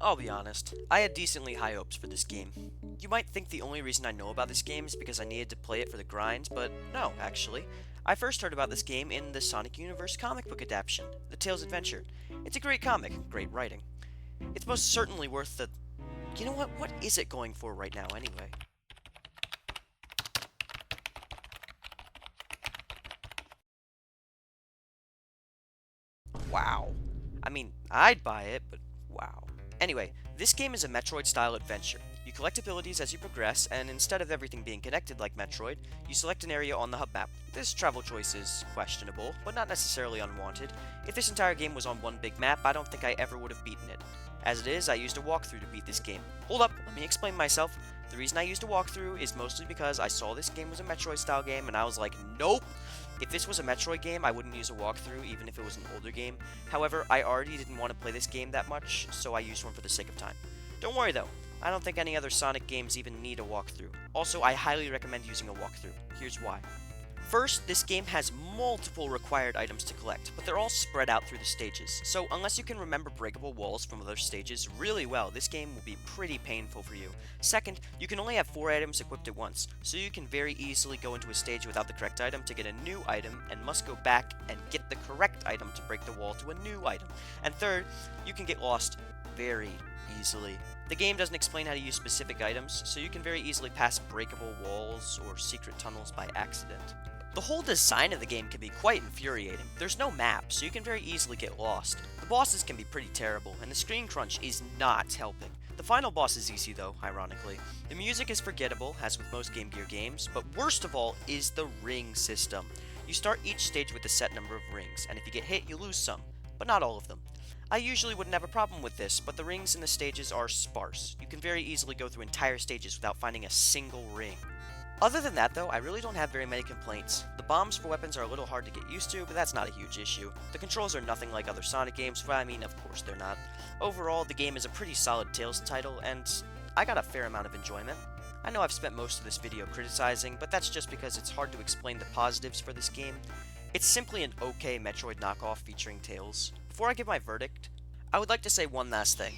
I'll be honest, I had decently high hopes for this game. You might think the only reason I know about this game is because I needed to play it for the grind, but no, actually. I first heard about this game in the Sonic Universe comic book adaptation, The Tales Adventure. It's a great comic, great writing. It's most certainly worth the... You know what? What is it going for right now, anyway? Wow. I mean, I'd buy it, but wow. Anyway, this game is a Metroid-style adventure. You collect abilities as you progress, and instead of everything being connected like Metroid, you select an area on the hub map. This travel choice is questionable, but not necessarily unwanted. If this entire game was on one big map, I don't think I ever would have beaten it. As it is, I used a walkthrough to beat this game. Hold up, let me explain myself. The reason I used a walkthrough is mostly because I saw this game was a Metroid-style game, and I was like, nope! If this was a Metroid game, I wouldn't use a walkthrough, even if it was an older game. However, I already didn't want to play this game that much, so I used one for the sake of time. Don't worry though, I don't think any other Sonic games even need a walkthrough. Also, I highly recommend using a walkthrough. Here's why. First, this game has multiple required items to collect, but they're all spread out through the stages, so unless you can remember breakable walls from other stages really well, this game will be pretty painful for you. Second, you can only have 4 items equipped at once, so you can very easily go into a stage without the correct item to get a new item, and must go back and get the correct item to break the wall to a new item. And third, you can get lost very easily. The game doesn't explain how to use specific items, so you can very easily pass breakable walls or secret tunnels by accident. The whole design of the game can be quite infuriating. There's no map, so you can very easily get lost. The bosses can be pretty terrible, and the screen crunch is not helping. The final boss is easy though, ironically. The music is forgettable, as with most Game Gear games, but worst of all is the ring system. You start each stage with a set number of rings, and if you get hit, you lose some, but not all of them. I usually wouldn't have a problem with this, but the rings in the stages are sparse. You can very easily go through entire stages without finding a single ring. Other than that though, I really don't have very many complaints. The bombs for weapons are a little hard to get used to, but that's not a huge issue. The controls are nothing like other Sonic games, well I mean of course they're not. Overall, the game is a pretty solid Tales title, and I got a fair amount of enjoyment. I know I've spent most of this video criticizing, but that's just because it's hard to explain the positives for this game. It's simply an okay Metroid knockoff featuring Tails. Before I give my verdict, I would like to say one last thing.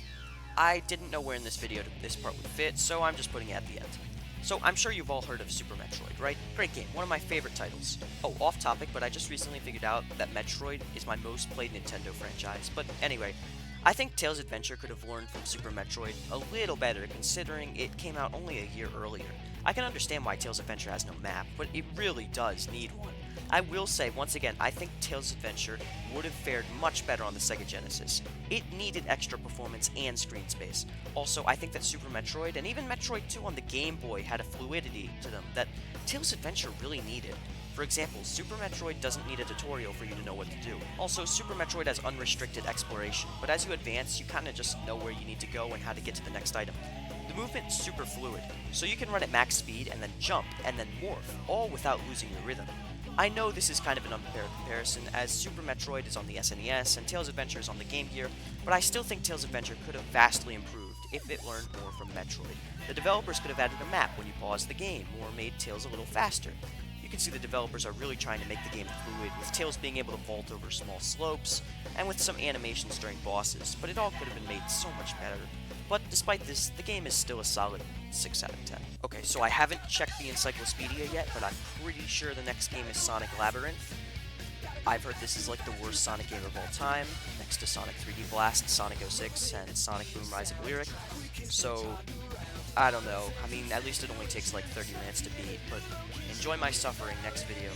I didn't know where in this video this part would fit, so I'm just putting it at the end. So, I'm sure you've all heard of Super Metroid, right? Great game, one of my favorite titles. Oh, off topic, but I just recently figured out that Metroid is my most played Nintendo franchise. But anyway, I think Tails Adventure could have learned from Super Metroid a little better considering it came out only a year earlier. I can understand why Tails Adventure has no map, but it really does need one. I will say, once again, I think Tails Adventure would have fared much better on the Sega Genesis. It needed extra performance and screen space. Also, I think that Super Metroid, and even Metroid 2 on the Game Boy, had a fluidity to them that Tails Adventure really needed. For example, Super Metroid doesn't need a tutorial for you to know what to do. Also, Super Metroid has unrestricted exploration, but as you advance, you kinda just know where you need to go and how to get to the next item. The movement's super fluid, so you can run at max speed and then jump and then morph, all without losing your rhythm. I know this is kind of an unfair comparison, as Super Metroid is on the SNES and Tails Adventure is on the Game Gear, but I still think Tails Adventure could have vastly improved if it learned more from Metroid. The developers could have added a map when you pause the game, or made Tails a little faster. You can see the developers are really trying to make the game fluid, with Tails being able to vault over small slopes, and with some animations during bosses, but it all could have been made so much better. But despite this, the game is still a solid 6 out of 10. Okay, so I haven't checked the encyclopedia yet, but I'm pretty sure the next game is Sonic Labyrinth. I've heard this is like the worst Sonic game of all time, next to Sonic 3D Blast, Sonic 06, and Sonic Boom Rise of Lyric. So, I don't know. I mean, at least it only takes like 30 minutes to beat, but enjoy my suffering next video.